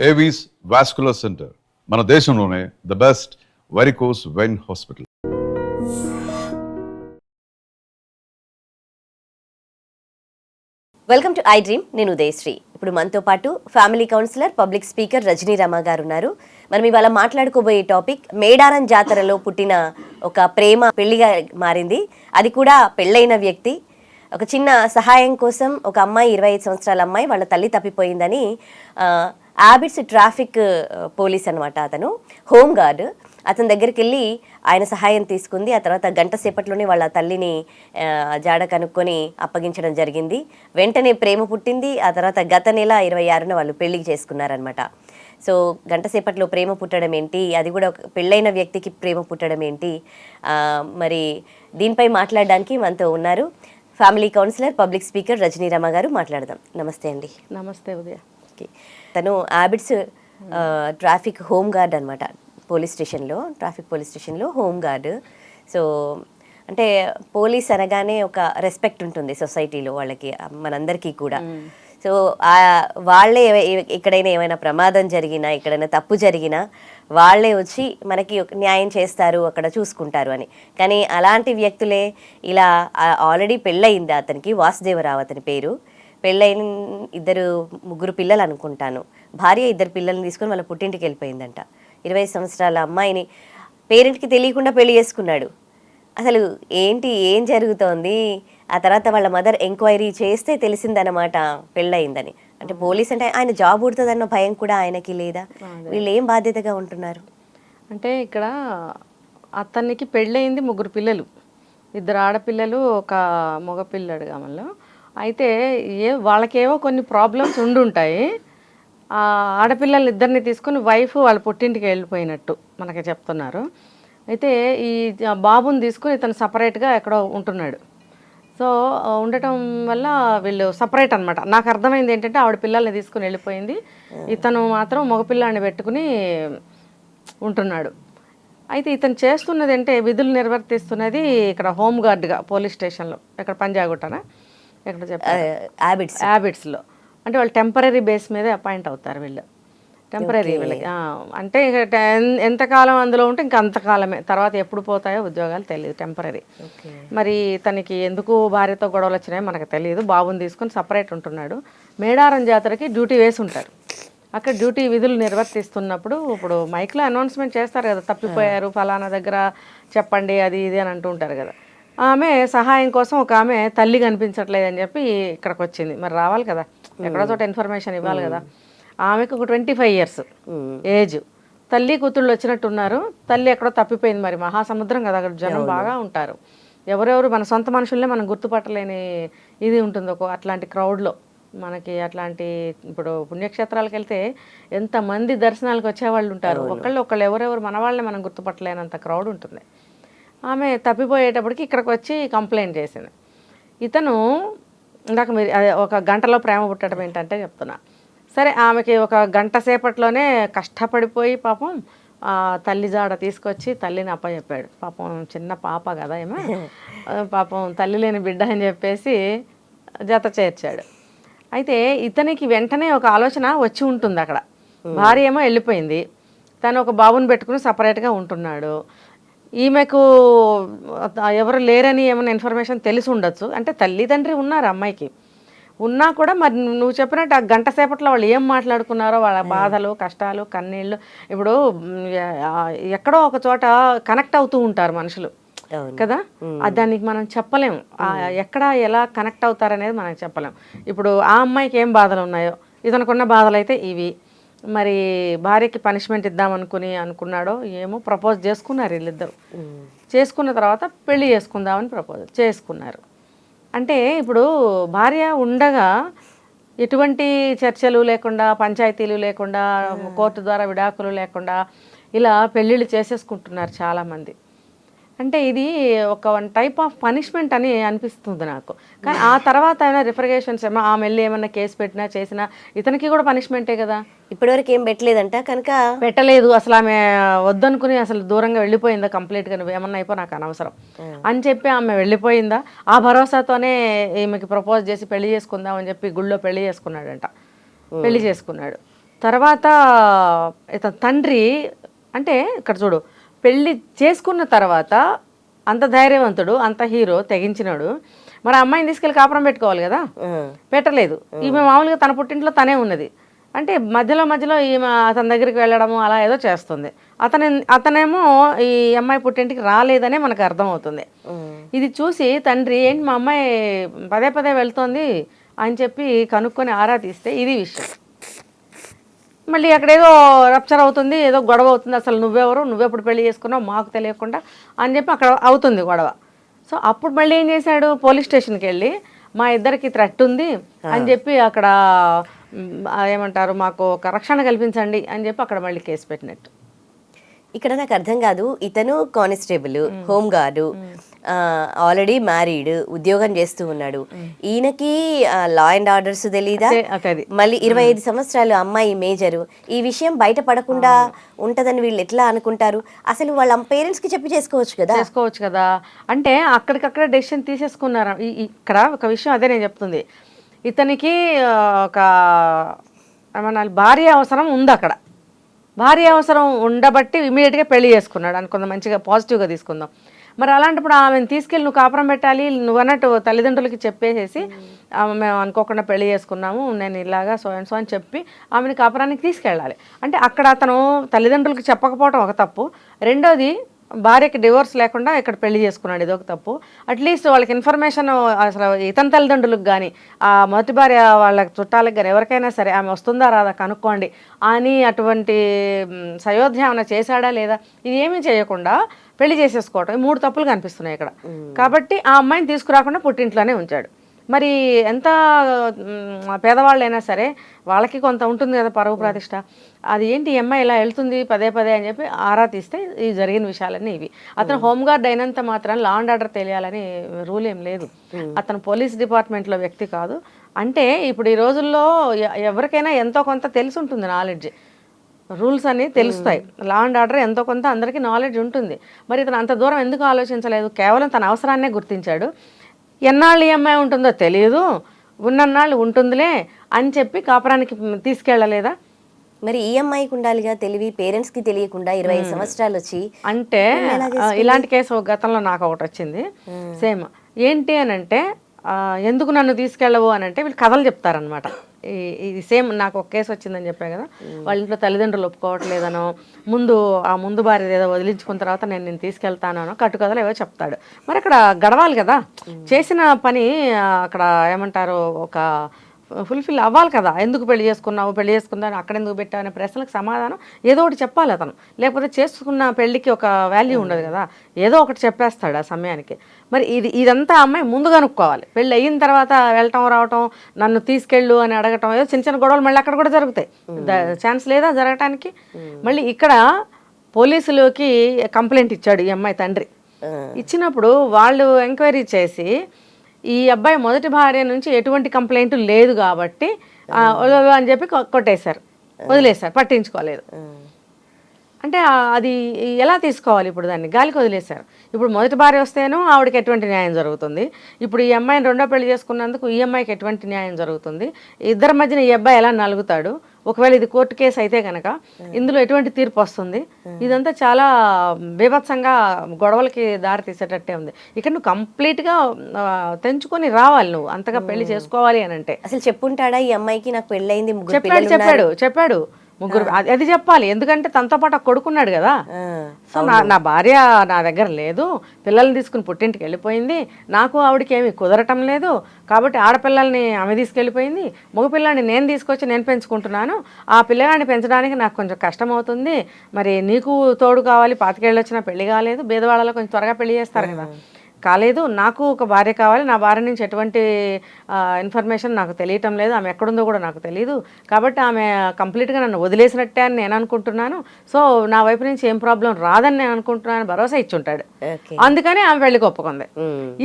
Avis vascular center మన దేశంలోనే the best varicose vein hospital. Welcome to I dream. నేను ఉదయశ్రీ. ఇప్పుడు మనతో పాటు family counsellor, public speaker Rajani Rama గారు ఉన్నారు. మనం ఇవాళ మాట్లాడుకోబోయే టాపిక్ మేడారం జాతరలో పుట్టిన ఒక ప్రేమ పెళ్లిగా మారింది. అది కూడా పెళ్ళైన వ్యక్తి. ఒక చిన్న సహాయం కోసం ఒక అమ్మాయి, 25 సంవత్సరాల అమ్మాయి, వాళ్ళ తల్లి తప్పిపోయిందని యాబిట్స్ ట్రాఫిక్ పోలీస్ అనమాట, అతను హోమ్ గార్డ్. అతని దగ్గరికి వెళ్ళి ఆయన సహాయం తీసుకుంది. ఆ తర్వాత గంట సేపట్లోనే వాళ్ళ తల్లిని జాడ కనుక్కొని అప్పగించడం జరిగింది. వెంటనే ప్రేమ పుట్టింది. ఆ తర్వాత గత నెల 26న వాళ్ళు పెళ్లికి చేసుకున్నారనమాట. సో గంట సేపట్లో ప్రేమ పుట్టడం ఏంటి, అది కూడా పెళ్ళైన వ్యక్తికి ప్రేమ పుట్టడం ఏంటి, మరి దీనిపై మాట్లాడడానికి మనతో ఉన్నారు family counsellor, public speaker Rajani Rama గారు. మాట్లాడదాం. నమస్తే అండి. నమస్తే ఉదయ. తను యాబిట్స్ ట్రాఫిక్ హోమ్ గార్డ్ అనమాట. ట్రాఫిక్ పోలీస్ స్టేషన్లో హోమ్ గార్డ్. సో అంటే పోలీస్ అనగానే ఒక రెస్పెక్ట్ ఉంటుంది సొసైటీలో వాళ్ళకి, మనందరికీ కూడా. సో వాళ్ళే ఎక్కడైనా ఏమైనా ప్రమాదం జరిగినా, ఎక్కడైనా తప్పు జరిగినా వాళ్ళే వచ్చి మనకి న్యాయం చేస్తారు, అక్కడ చూసుకుంటారు అని. కానీ అలాంటి వ్యక్తులే ఇలా ఆల్రెడీ పెళ్ళయింది అతనికి, వాసుదేవరావు అతని పేరు. పెళ్ళైన ముగ్గురు పిల్లలు అనుకుంటాను. భార్య 2 పిల్లల్ని తీసుకొని వాళ్ళ పుట్టింటికి వెళ్ళిపోయిందంట. 20 సంవత్సరాల అమ్మాయిని పేరెంట్కి తెలియకుండా పెళ్లి చేసుకున్నాడు. అసలు ఏం జరుగుతోంది? ఆ తర్వాత వాళ్ళ మదర్ ఎంక్వైరీ చేస్తే తెలిసిందనమాట పెళ్ళయిందని. అంటే పోలీస్ అంటే ఆయన జాబ్ ఉడుతుందన్న భయం కూడా ఆయనకి లేదా? వీళ్ళు ఏం బాధ్యతగా ఉంటున్నారు? అంటే ఇక్కడ అతనికి పెళ్ళయింది, 3 పిల్లలు, 2 ఆడపిల్లలు, ఒక మగపిల్లడు గమల్లో. అయితే వాళ్ళకేవో కొన్ని ప్రాబ్లమ్స్ ఉండుంటాయి. ఆడపిల్లలు 2ని తీసుకుని వైఫ్ వాళ్ళ పుట్టింటికి వెళ్ళిపోయినట్టు మనకి చెప్తున్నారు. అయితే ఈ బాబుని తీసుకుని ఇతను సపరేట్గా ఎక్కడో ఉంటున్నాడు. సో ఉండటం వల్ల వీళ్ళు సపరేట్ అనమాట. నాకు అర్థమైంది ఏంటంటే ఆవిడ పిల్లల్ని తీసుకుని వెళ్ళిపోయింది, ఇతను మాత్రం మగపిల్లాన్ని పెట్టుకుని ఉంటున్నాడు. అయితే ఇతను చేస్తున్నది అంటే విధులు నిర్వర్తిస్తున్నది ఇక్కడ హోమ్ గార్డ్గా పోలీస్ స్టేషన్లో, ఇక్కడ పంజాగుట్టనా ఎక్కడ చెప్పారు, యాబిట్స్లో. అంటే వాళ్ళు టెంపరీ బేస్ మీద అపాయింట్ అవుతారు వీళ్ళు. టెంపరీ వీళ్ళకి అంటే ఎంతకాలం అందులో ఉంటే ఇంకా అంతకాలమే, తర్వాత ఎప్పుడు పోతాయో ఉద్యోగాలు తెలియదు, టెంపరీ. మరి తనకి ఎందుకు భార్యతో గొడవలు వచ్చినాయో మనకు తెలియదు. బాబుని తీసుకొని సపరేట్ ఉంటున్నాడు. మేడారం జాతరకి డ్యూటీ వేసి ఉంటారు. అక్కడ డ్యూటీ విధులు నిర్వర్తిస్తున్నప్పుడు ఇప్పుడు మైక్లో అనౌన్స్మెంట్ చేస్తారు కదా, తప్పిపోయారు ఫలానా దగ్గర చెప్పండి అది ఇది అని అంటూ ఉంటారు కదా. ఆమె సహాయం కోసం ఒక ఆమె తల్లి కనిపించట్లేదు అని చెప్పి ఇక్కడికి వచ్చింది. మరి రావాలి కదా, ఎక్కడో చోట ఇన్ఫర్మేషన్ ఇవ్వాలి కదా. ఆమెకు ఒక 25 years ఏజ్. తల్లి కూతుళ్ళు వచ్చినట్టున్నారు. తల్లి ఎక్కడో తప్పిపోయింది. మరి మహాసముద్రం కదా, అక్కడ జనం బాగా ఉంటారు. ఎవరెవరు మన సొంత మనుషుల్నే మనం గుర్తుపట్టలేని ఇది ఉంటుంది అట్లాంటి క్రౌడ్లో మనకి. అట్లాంటి ఇప్పుడు పుణ్యక్షేత్రాలకు వెళ్తే ఎంతమంది దర్శనాలకు వచ్చేవాళ్ళు ఉంటారు. ఒకళ్ళు ఎవరెవరు మన వాళ్ళని మనం గుర్తుపట్టలేనంత క్రౌడ్ ఉంటుంది. ఆమె తప్పిపోయేటప్పటికి ఇక్కడికి వచ్చి కంప్లైంట్ చేసింది. ఇతను ఇందాక మీరు ఒక గంటలో ప్రేమ పుట్టడం ఏంటంటే చెప్తున్నా. సరే, ఆమెకి ఒక గంట సేపట్లోనే కష్టపడిపోయి పాపం తల్లి జాడ తీసుకొచ్చి తల్లిని అప్పచెప్పాడు. పాపం చిన్న పాప కదా ఏమో, పాపం తల్లి లేని బిడ్డ అని చెప్పేసి జత చేర్చాడు. అయితే ఇతనికి వెంటనే ఒక ఆలోచన వచ్చి ఉంటుంది. అక్కడ భార్య ఏమో వెళ్ళిపోయింది, తను ఒక బాబుని పెట్టుకుని సపరేట్గా ఉంటున్నాడు. ఈమెకు ఎవరు లేరని ఏమైనా ఇన్ఫర్మేషన్ తెలిసి ఉండొచ్చు. అంటే తల్లిదండ్రి ఉన్నారు అమ్మాయికి, ఉన్నా కూడా మరి నువ్వు చెప్పినట్టు ఆ గంట సేపట్లో వాళ్ళు ఏం మాట్లాడుకున్నారో, వాళ్ళ బాధలు, కష్టాలు, కన్నీళ్ళు. ఇప్పుడు ఎక్కడో ఒక చోట కనెక్ట్ అవుతూ ఉంటారు మనుషులు కదా, దానికి మనం చెప్పలేము. ఎక్కడ ఎలా కనెక్ట్ అవుతారనేది మనం చెప్పలేము. ఇప్పుడు ఆ అమ్మాయికి ఏం బాధలు ఉన్నాయో, ఇతనుకున్న బాధలు అయితే ఇవి. మరి భార్యకి పనిష్మెంట్ అనుకున్నాడో ఏమో, ప్రపోజ్ చేసుకున్నారు వీళ్ళిద్దరు. చేసుకున్న తర్వాత పెళ్లి చేసుకుందామని ప్రపోజ్ చేసుకున్నారు. అంటే ఇప్పుడు భార్య ఉండగా ఎటువంటి చర్చలు లేకుండా, పంచాయతీలు లేకుండా, కోర్టు ద్వారా విడాకులు లేకుండా ఇలా పెళ్ళిళ్ళు చేసేసుకుంటున్నారు చాలామంది. అంటే ఇది ఒక టైప్ ఆఫ్ పనిష్మెంట్ అని అనిపిస్తుంది నాకు. కానీ ఆ తర్వాత అయినా రిఫర్గేషన్స్ ఏమో ఆమె వెళ్ళి ఏమన్నా కేసు పెట్టినా చేసినా ఇతనికి కూడా పనిష్మెంటే కదా. ఇప్పటివరకు ఏం పెట్టలేదంట, కనుక పెట్టలేదు. అసలు ఆమె వద్దనుకుని అసలు దూరంగా వెళ్ళిపోయిందా కంప్లీట్గా, నువ్వు ఏమన్నా అయిపో నాకు అనవసరం అని చెప్పి ఆమె వెళ్ళిపోయిందా? ఆ భరోసాతోనే ఈమెకి ప్రపోజ్ చేసి పెళ్లి చేసుకుందాం అని చెప్పి గుళ్ళో పెళ్లి చేసుకున్నాడంట. పెళ్లి చేసుకున్నాడు. తర్వాత ఇతని తండ్రి అంటే ఇక్కడ చూడు, పెళ్ళి చేసుకున్న తర్వాత అంత ధైర్యవంతుడు, అంత హీరో, తెగించినాడు. మరి ఆ అమ్మాయిని తీసుకెళ్ళి కాపురం పెట్టుకోవాలి కదా, పెట్టలేదు. ఈమె మామూలుగా తన పుట్టింట్లో తనే ఉన్నది. అంటే మధ్యలో ఈమె అతని దగ్గరికి వెళ్ళడము అలా ఏదో చేస్తుంది. అతనేమో ఈ అమ్మాయి పుట్టింటికి రాలేదనే మనకు అర్థమవుతుంది. ఇది చూసి తండ్రి ఏంటి మా అమ్మాయి పదే పదే వెళ్తోంది అని చెప్పి కనుక్కొని ఆరా తీస్తే ఇది విషయం. మళ్ళీ అక్కడ ఏదో రప్చర్ అవుతుంది, ఏదో గొడవ అవుతుంది. అసలు నువ్వెవరు, నువ్వెప్పుడు పెళ్లి చేసుకున్నావు మాకు తెలియకుండా అని చెప్పి అక్కడ అవుతుంది గొడవ. సో అప్పుడు మళ్ళీ ఏం చేశాడు, పోలీస్ స్టేషన్కి వెళ్ళి మా ఇద్దరికి థ్రెట్ ఉంది అని చెప్పి అక్కడ ఏమంటారు మాకు ఒక రక్షణ కల్పించండి అని చెప్పి అక్కడ మళ్ళీ కేసు పెట్టినట్టు. ఇక్కడ నాకు అర్థం కాదు, ఇతను constable, home guard, already married, ఉద్యోగం చేస్తూ ఉన్నాడు. ఈయనకి లా అండ్ ఆర్డర్స్ తెలీదా? మళ్ళీ 25 సంవత్సరాలు అమ్మాయి మేజరు. ఈ విషయం బయట పడకుండా ఉంటదని వీళ్ళు ఎట్లా అనుకుంటారు? అసలు వాళ్ళ పేరెంట్స్ కి చెప్పి చేసుకోవచ్చు కదా. అంటే అక్కడికక్కడ డెసిషన్ తీసేసుకున్నారు. ఇక్కడ ఒక విషయం అదే నేను చెప్తుంది. ఇతనికి ఒక ఏమన్నా భార్య అవసరం ఉంది అక్కడ. భార్య అవసరం ఉండబట్టి ఇమీడియట్గా పెళ్లి చేసుకున్నాడు అనుకుందాం, మంచిగా పాజిటివ్గా తీసుకుందాం. మరి అలాంటప్పుడు ఆమెను తీసుకెళ్ళి నువ్వు కాపురం పెట్టాలి, నువ్వు అన్నట్టు తల్లిదండ్రులకి చెప్పేసేసి మేము అనుకోకుండా పెళ్లి చేసుకున్నాము, నేను ఇలాగా సో అండ్ సో అని చెప్పి ఆమెను కాపురానికి తీసుకెళ్ళాలి. అంటే అక్కడ అతను తల్లిదండ్రులకి చెప్పకపోవడం ఒక తప్పు. రెండోది భార్యకి డివోర్స్ లేకుండా ఇక్కడ పెళ్లి చేసుకున్నాడు, ఇదొక తప్పు. అట్లీస్ట్ వాళ్ళకి ఇన్ఫర్మేషన్ అసలు ఇతని తల్లిదండ్రులకు కానీ ఆ మొదటి భార్య వాళ్ళ చుట్టాలకు కానీ ఎవరికైనా సరే ఆమె వస్తుందా రాదా కనుక్కోండి అని అటువంటి సయోధ్య ఏమైనా చేశాడా లేదా, ఇది ఏమీ చేయకుండా పెళ్లి చేసేసుకోవటం, 3 తప్పులు కనిపిస్తున్నాయి ఇక్కడ. కాబట్టి ఆ అమ్మాయిని తీసుకురాకుండా పుట్టింట్లోనే ఉంచాడు. మరి ఎంత పేదవాళ్ళైనా సరే వాళ్ళకి కొంత ఉంటుంది కదా పరువు ప్రతిష్ట. అది ఏంటి ఈ అమ్మాయి ఇలా వెళ్తుంది పదే పదే అని చెప్పి ఆరా తీస్తే ఈ జరిగిన విషయాలన్నీ ఇవి. అతను హోంగార్డ్ అయినంత మాత్రం లా అండ్ ఆర్డర్ తెలియాలని రూల్ ఏం లేదు. అతను పోలీస్ డిపార్ట్మెంట్లో వ్యక్తి కాదు. అంటే ఇప్పుడు ఈ రోజుల్లో ఎవరికైనా ఎంతో కొంత తెలిసి ఉంటుంది, నాలెడ్జ్, రూల్స్ అన్నీ తెలుస్తాయి. లా అండ్ ఆర్డర్ ఎంతో కొంత అందరికీ నాలెడ్జ్ ఉంటుంది. మరి ఇతను అంత దూరం ఎందుకు ఆలోచించలేదు? కేవలం తన అవసరాన్నే గుర్తించాడు. ఎన్నాళ్ళు ఈ అమ్మాయి ఉంటుందో తెలియదు, ఉన్నన్నాళ్ళు ఉంటుందిలే అని చెప్పి కాపురానికి తీసుకెళ్ళలేదా? మరి ఈ అమ్మాయికి ఉండాలిగా తెలివి, పేరెంట్స్కి తెలియకుండా 25 సంవత్సరాలు వచ్చి. అంటే ఇలాంటి కేసు గతంలో నాకు ఒకటి వచ్చింది సేమ్. ఏంటి అని అంటే ఎందుకు నన్ను తీసుకెళ్ళవు అని అంటే వీళ్ళు కథలు చెప్తారనమాట. ఇది సేమ్ నాకు ఒక కేసు వచ్చిందని చెప్పా కదా, వాళ్ళ ఇంట్లో తల్లిదండ్రులు ఒప్పుకోవట్లేదనో, ముందు భార్య ఏదో వదిలించుకున్న తర్వాత నేను తీసుకెళ్తానో కట్టుకథలు ఏవో చెప్తాడు. మరి అక్కడ గడవాలి కదా, చేసిన పని అక్కడ ఏమంటారు ఒక ఫుల్ఫిల్ అవ్వాలి కదా. ఎందుకు పెళ్లి చేసుకున్నావు అక్కడ ఎందుకు పెట్టావు అనే ప్రశ్నలకు సమాధానం ఏదో ఒకటి చెప్పాలి అతను. లేకపోతే చేసుకున్న పెళ్ళికి ఒక వాల్యూ ఉండదు కదా, ఏదో ఒకటి చెప్పేస్తాడు ఆ సమయానికి. మరి ఇదంతా అమ్మాయి ముందు కనుక్కోవాలి. పెళ్ళి అయిన తర్వాత వెళ్ళటం రావటం, నన్ను తీసుకెళ్ళు అని అడగటం, ఏదో చిన్న గొడవలు మళ్ళీ అక్కడ కూడా జరుగుతాయి. ఛాన్స్ లేదా జరగటానికి? మళ్ళీ ఇక్కడ పోలీసులకి కంప్లైంట్ ఇచ్చాడు ఈ అమ్మాయి తండ్రి. ఇచ్చినప్పుడు వాళ్ళు ఎంక్వైరీ చేసి ఈ అబ్బాయి మొదటి భార్య నుంచి ఎటువంటి కంప్లైంట్ లేదు కాబట్టి అని చెప్పి కొట్టేశారు, వదిలేశారు, పట్టించుకోలేదు. అంటే అది ఎలా తీసుకోవాలి? ఇప్పుడు దాన్ని గాలికి వదిలేశారు. ఇప్పుడు మొదటి భార్య వస్తేనో ఆవిడకి ఎటువంటి న్యాయం జరుగుతుంది, ఇప్పుడు ఈ అమ్మాయిని రెండో పెళ్లి చేసుకున్నందుకు ఈ అమ్మాయికి ఎటువంటి న్యాయం జరుగుతుంది, ఇద్దరి మధ్యన ఈ అబ్బాయి ఎలా నలుగుతాడు, ఒకవేళ ఇది కోర్టు కేసు అయితే కనుక ఇందులో ఎటువంటి తీర్పు వస్తుంది? ఇదంతా చాలా బీభత్సంగా గొడవలకి దారి తీసేటట్టే ఉంది. ఇక్కడ నువ్వు కంప్లీట్గా తెంచుకొని రావాలి, నువ్వు అంతగా పెళ్లి చేసుకోవాలి అని అంటే. అసలు చెప్పుంటాడా ఈ అమ్మాయికి నాకు పెళ్ళయింది, చెప్పాడు ముగ్గురు, అది చెప్పాలి. ఎందుకంటే తనతో పాటు కొడుకున్నాడు కదా. సో నా భార్య నా దగ్గర లేదు, పిల్లల్ని తీసుకుని పుట్టింటికి వెళ్ళిపోయింది, నాకు ఆవిడకి ఏమి కుదరటం లేదు, కాబట్టి ఆడపిల్లల్ని ఆమె తీసుకెళ్ళిపోయింది, మగపిల్లాన్ని నేను తీసుకొచ్చి నేను పెంచుకుంటున్నాను, ఆ పిల్లగాడిని పెంచడానికి నాకు కొంచెం కష్టం అవుతుంది, మరి నీకు తోడు కావాలి, 25 ఏళ్ళు వచ్చినా పెళ్లి కాలేదు, బీదవాళ్ళలో కొంచెం త్వరగా పెళ్లి చేస్తారు కదా, కాలేదు, నాకు ఒక భార్య కావాలి, నా భార్య నుంచి ఎటువంటి ఇన్ఫర్మేషన్ నాకు తెలియటం లేదు, ఆమె ఎక్కడుందో కూడా నాకు తెలియదు, కాబట్టి ఆమె కంప్లీట్గా నన్ను వదిలేసినట్టే అని నేను అనుకుంటున్నాను, సో నా వైపు నుంచి ఏం ప్రాబ్లం రాదని నేను అనుకుంటున్నాను భరోసా ఇచ్చుంటాడు. అందుకని ఆమె పెళ్లికి ఒప్పుకుంది.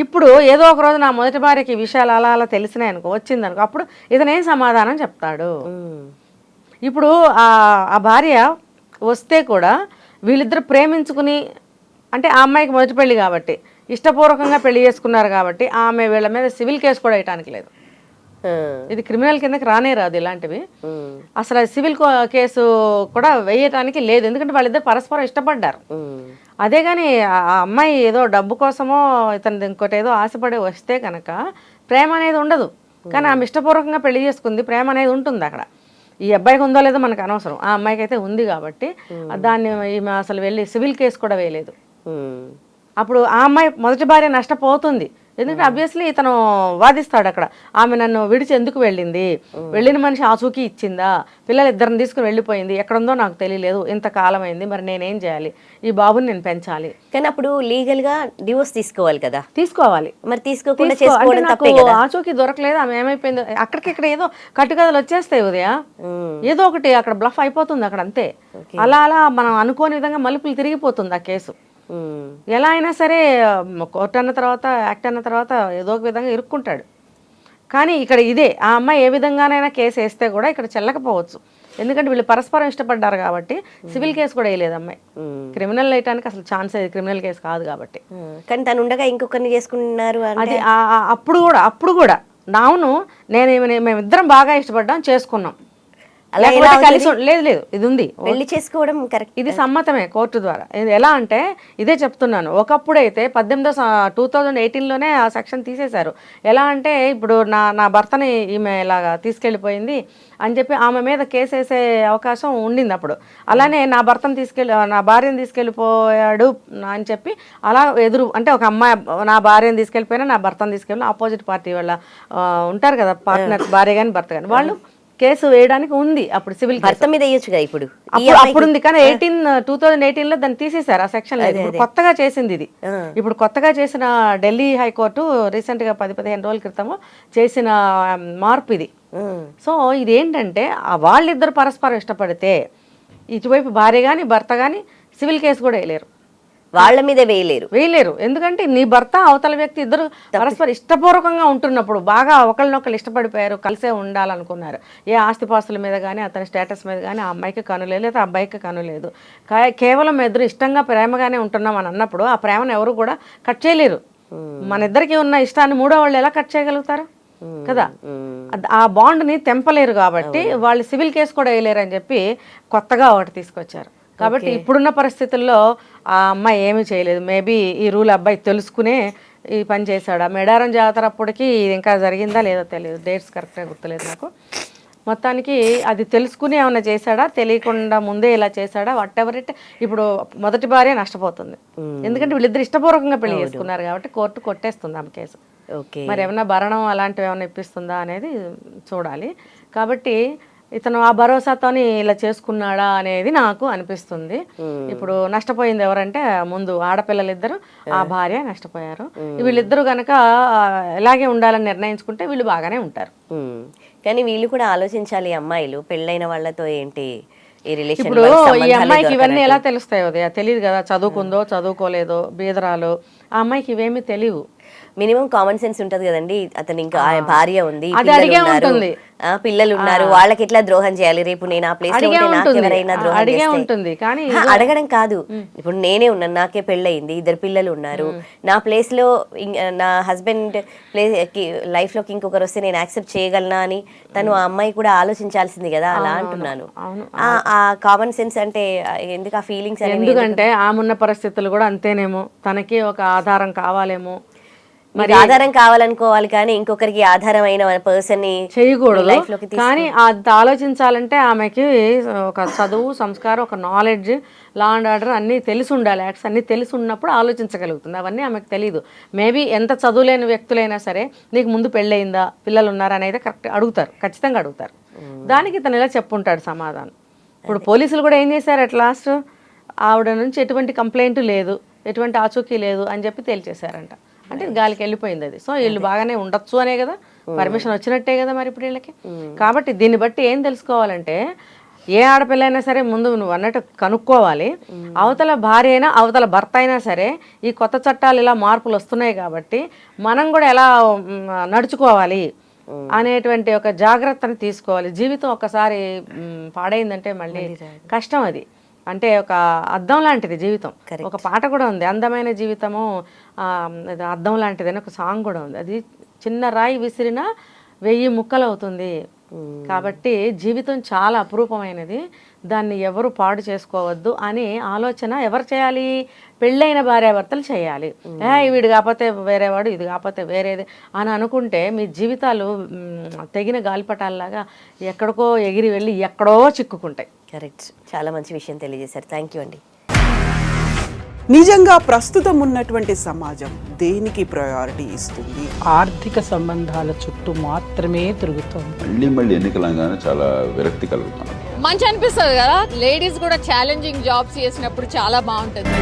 ఇప్పుడు ఏదో ఒక రోజు నా మొదటి భార్యకి ఈ విషయాలు అలా అలా తెలిసినాయి అనుకో, వచ్చిందనుకో, అప్పుడు ఇతనేం సమాధానం చెప్తాడు? ఇప్పుడు ఆ భార్య వస్తే కూడా వీళ్ళిద్దరు ప్రేమించుకుని, అంటే ఆ అమ్మాయికి మొదటి పెళ్లి కాబట్టి ఇష్టపూర్వకంగా పెళ్లి చేసుకున్నారు కాబట్టి ఆమె వీళ్ళ మీద సివిల్ కేసు కూడా వేయటానికి లేదు. ఇది క్రిమినల్ కిందకి రానే రాదు ఇలాంటివి. అసలు సివిల్ కేసు కూడా వేయటానికి లేదు, ఎందుకంటే వాళ్ళిద్దరు పరస్పరం ఇష్టపడ్డారు. అదే కానీ ఆ అమ్మాయి ఏదో డబ్బు కోసమో ఇతను ఇంకోటి ఏదో ఆశపడి వస్తే కనుక ప్రేమ అనేది ఉండదు. కానీ ఆమె ఇష్టపూర్వకంగా పెళ్లి చేసుకుంది, ప్రేమ అనేది ఉంటుంది అక్కడ. ఈ అబ్బాయికి ఉందో లేదో మనకు అనవసరం, ఆ అమ్మాయికి అయితే ఉంది కాబట్టి దాన్ని ఈమె అసలు వెళ్ళి సివిల్ కేసు కూడా వేయలేదు. అప్పుడు ఆ అమ్మాయి మొదటి భార్య నష్టపోతుంది, ఎందుకంటే అబ్వియస్లీ ఇతను వాదిస్తాడు అక్కడ, ఆమె నన్ను విడిచి ఎందుకు వెళ్ళింది, వెళ్ళిన మనిషి ఆచూకీ ఇచ్చిందా, పిల్లలు ఇద్దరిని తీసుకుని వెళ్ళిపోయింది, ఎక్కడుందో నాకు తెలియలేదు, ఇంతకాలం అయింది, మరి నేనేం చేయాలి, ఈ బాబుని నేను పెంచాలి. కానీ అప్పుడు లీగల్ గా డివోర్స్ తీసుకోవాలి కదా. తీసుకోవాలి, మరి తీసుకోకుండా చేసుకోవడం తప్పే కదా. ఆచూకీ దొరకలేదు, ఆమె ఏమైపోయిందో అక్కడికి ఇక్కడ ఏదో కట్టుకథలు వచ్చేస్తాయి ఉదయ, ఏదో ఒకటి అక్కడ బ్లఫ్ అయిపోతుంది అక్కడ అంతే. అలా అలా మనం అనుకోని విధంగా మలుపులు తిరిగిపోతుంది ఆ కేసు. ఎలా అయినా సరే కోర్టు అన్న తర్వాత, యాక్ట్ అన్న తర్వాత ఏదో ఒక విధంగా ఇరుక్కుంటాడు. కానీ ఇక్కడ ఇదే, ఆ అమ్మాయి ఏ విధంగానైనా కేసు వేస్తే కూడా ఇక్కడ చెల్లకపోవచ్చు, ఎందుకంటే వీళ్ళు పరస్పరం ఇష్టపడ్డారు కాబట్టి. సివిల్ కేసు కూడా వేయలేదు అమ్మాయి, క్రిమినల్ వేయటానికి అసలు ఛాన్స్, క్రిమినల్ కేసు కాదు కాబట్టి. కానీ తను ఉండగా ఇంకొకరిని చేసుకున్నారు అది అప్పుడు కూడా నావును మేమిద్దరం బాగా ఇష్టపడ్డాం, చేసుకున్నాం, లేదు ఇది ఉంది, పెళ్లి చేసుకోవడం కరెక్ట్, ఇది సమ్మతమే కోర్టు ద్వారా. ఎలా అంటే ఇదే చెప్తున్నాను, ఒకప్పుడైతే 2018లోనే ఆ సెక్షన్ తీసేశారు. ఎలా అంటే ఇప్పుడు నా భర్తని ఈమె ఇలాగా తీసుకెళ్ళిపోయింది అని చెప్పి ఆమె మీద కేసు వేసే అవకాశం ఉండింది అప్పుడు. అలానే నా భార్యను తీసుకెళ్ళిపోయాడు అని చెప్పి అలా అంటే ఒక అమ్మాయి నా భార్యను తీసుకెళ్ళిపోయినా నా భర్తను తీసుకెళ్ళిన ఆపోజిట్ పార్టీ వాళ్ళ ఉంటారు కదా పార్ట్నర్స్, భార్య కానీ భర్త కానీ, వాళ్ళు కేసు వేయడానికి ఉంది అప్పుడు. సివిల్ భర్త మీద వేయొచ్చుగా ఇప్పుడు, అప్పుడు ఉంది. కానీ 2018లో దాన్ని తీసేశారు, ఆ సెక్షన్ లేదు. కొత్తగా చేసింది ఇది. ఇప్పుడు కొత్తగా చేసిన ఢిల్లీ హైకోర్టు రీసెంట్ గా 10-15 రోజుల క్రితము చేసిన మార్పు ఇది. సో ఇది ఏంటంటే వాళ్ళిద్దరు పరస్పరం ఇష్టపడితే ఇటువైపు భార్య కానీ భర్త కానీ సివిల్ కేసు కూడా వేయలేరు, వాళ్ళ మీద వేయలేరు. ఎందుకంటే నీ భర్త అవతల వ్యక్తి ఇద్దరు పరస్పరం ఇష్టపూర్వకంగా ఉంటున్నప్పుడు, బాగా ఒకళ్ళనొకళ్ళు ఇష్టపడిపోయారు, కలిసే ఉండాలనుకున్నారు, ఏ ఆస్తిపాస్తుల మీద కానీ అతని స్టేటస్ మీద కానీ ఆ అమ్మాయికి కనులేదు, లేదా అబ్బాయికి కనులేదు, కేవలం ఇద్దరు ఇష్టంగా ప్రేమగానే ఉంటున్నాం అని అన్నప్పుడు ఆ ప్రేమను ఎవరు కూడా కట్ చేయలేరు. మన ఇద్దరికి ఉన్న ఇష్టాన్ని మూడో వాళ్ళు ఎలా కట్ చేయగలుగుతారు కదా. ఆ బాండ్ని తెంపలేరు కాబట్టి వాళ్ళు సివిల్ కేసు కూడా వేయలేరు అని చెప్పి కొత్తగా ఒకటి తీసుకొచ్చారు. కాబట్టి ఇప్పుడున్న పరిస్థితుల్లో ఆ అమ్మాయి ఏమీ చేయలేదు. మేబీ ఈ రూల్ అబ్బాయి తెలుసుకునే ఈ పని చేశాడు. ఆ మేడారం జాతర అప్పటికి ఇంకా జరిగిందా లేదో తెలియదు, డేట్స్ కరెక్ట్గా గుర్తులేదు నాకు. మొత్తానికి అది తెలుసుకుని ఏమైనా చేశాడా, తెలియకుండా ముందే ఇలా చేశాడా, వాట్ ఎవర్ ఇట్. ఇప్పుడు మొదటి భార్య నష్టపోతుంది, ఎందుకంటే వీళ్ళిద్దరు ఇష్టపూర్వకంగా పెళ్లి చేసుకున్నారు కాబట్టి కోర్టు కొట్టేస్తుంది ఆమె కేసు. మరి ఏమైనా భరణం అలాంటివి ఏమైనా ఇప్పిస్తుందా అనేది చూడాలి. కాబట్టి ఇతను ఆ భరోసాతోని ఇలా చేసుకున్నాడా అనేది నాకు అనిపిస్తుంది. ఇప్పుడు నష్టపోయింది ఎవరంటే ముందు ఆడపిల్లలిద్దరు, ఆ భార్య నష్టపోయారు. వీళ్ళిద్దరూ గనక ఇలాగే ఉండాలని నిర్ణయించుకుంటే వీళ్ళు బాగానే ఉంటారు. కానీ వీళ్ళు కూడా ఆలోచించాలి, అమ్మాయిలు పెళ్ళైన వాళ్ళతో ఏంటి ఈ రిలేషన్. ఇప్పుడు ఈ అమ్మాయికి ఇవన్నీ ఎలా తెలుస్తాయి ఉదయ, తెలియదు కదా, చదువుకుందో చదువుకోలేదో బీదరాలు, ఆ అమ్మాయికి ఇవేమీ తెలియవు. మినిమం కామన్ సెన్స్ ఉంటది కదండి. అతను ఇంకా భార్య ఉంది, పిల్లలు ఉన్నారు, వాళ్ళకి ఎట్లా ద్రోహం చేయాలి, రేపు నేను ఆ ప్లేస్ లో ఎవరైనా ద్రోహం ఉంటుంది. కానీ అడగడం కాదు, ఇప్పుడు నేనే ఉన్నాను, నాకే పెళ్ళయింది, 2 పిల్లలు ఉన్నారు, నా ప్లేస్ లో నా హస్బెండ్ ప్లేస్ లైఫ్ లోకి ఇంకొకరు వస్తే నేను యాక్సెప్ట్ చేయగలనా అని తను ఆ అమ్మాయి కూడా ఆలోచించాల్సింది కదా. అలా అంటున్నాను. ఆ కామన్ సెన్స్ అంటే ఎందుకు ఆ ఫీలింగ్స్, ఎందుకంటే ఆమె పరిస్థితులు కూడా అంతేనేమో, తనకి ఒక ఆధారం కావాలేమో, మరి ఆధారం కావాలనుకోవాలి కానీ ఇంకొకరికి ఆధారమైన పర్సన్ ని చేయకూడదు. కానీ అది ఆలోచించాలంటే ఆమెకి ఒక చదువు, సంస్కారం, ఒక నాలెడ్జ్, లా అండ్ ఆర్డర్ అన్నీ తెలిసి ఉండాలి, యాక్ట్స్ అన్నీ తెలిసి ఉన్నప్పుడు ఆలోచించగలుగుతుంది. అవన్నీ ఆమెకు తెలియదు. మేబీ ఎంత చదువులేని వ్యక్తులైనా సరే నీకు ముందు పెళ్ళయిందా, పిల్లలు ఉన్నారా అనేది కరెక్ట్ అడుగుతారు, ఖచ్చితంగా అడుగుతారు. దానికి తను ఇలా చెప్పుంటాడు సమాధానం. ఇప్పుడు పోలీసులు కూడా ఏం చేశారు, అట్ లాస్ట్ ఆవిడ నుంచి ఎటువంటి కంప్లైంట్ లేదు, ఎటువంటి ఆచూకీ లేదు అని చెప్పి తేల్చేశారంట. అంటే గాలికి వెళ్ళిపోయింది అది. సో వీళ్ళు బాగానే ఉండొచ్చు అనే కదా, పర్మిషన్ వచ్చినట్టే కదా మరి ఇప్పుడు వీళ్ళకి. కాబట్టి దీన్ని బట్టి ఏం తెలుసుకోవాలంటే, ఏ ఆడపిల్ల అయినా సరే ముందు నువ్వు అన్నట్టు కనుక్కోవాలి. అవతల భార్య అయినా అవతల భర్త అయినా సరే ఈ కొత్త చట్టాలు ఇలా మార్పులు వస్తున్నాయి కాబట్టి మనం కూడా ఎలా నడుచుకోవాలి అనేటువంటి ఒక జాగ్రత్తని తీసుకోవాలి. జీవితం ఒకసారి పాడైందంటే మళ్ళీ కష్టం అది. అంటే ఒక అద్దం లాంటిది జీవితం. ఒక పాట కూడా ఉంది, అందమైన జీవితము అద్దం లాంటిది అని ఒక సాంగ్ కూడా ఉంది. అది చిన్న రాయి విసిరినా 1000 ముక్కలు అవుతుంది. కాబట్టి జీవితం చాలా అపురూపమైనది, దాన్ని ఎవరు పాడు చేసుకోవద్దు అని ఆలోచన ఎవరు చేయాలి? పెళ్ళైన భార్యాభర్తలు చేయాలి. వీడు కాకపోతే వేరేవాడు, ఇది కాకపోతే వేరేది అని అనుకుంటే మీ జీవితాలు తెగిన గాలిపటాల్లాగా ఎక్కడికో ఎగిరి వెళ్ళి ఎక్కడో చిక్కుకుంటాయి. కరెక్ట్, చాలా మంచి విషయం తెలియజేశారు. థ్యాంక్ యూ అండి. నిజంగా ప్రస్తుతం ఉన్నటువంటి సమాజం దేనికి ప్రయారిటీ ఇస్తుంది? ఆర్థిక సంబంధాల చుట్టూ మాత్రమే తిరుగుతోంది. మళ్ళీ ఎన్నికలంగానే చాలా విరక్తి కలుగుతాను. మంచి అనిపిస్తుంది కదా, లేడీస్ కూడా ఛాలెంజింగ్ జాబ్స్ చేసినప్పుడు చాలా బాగుంటుంది.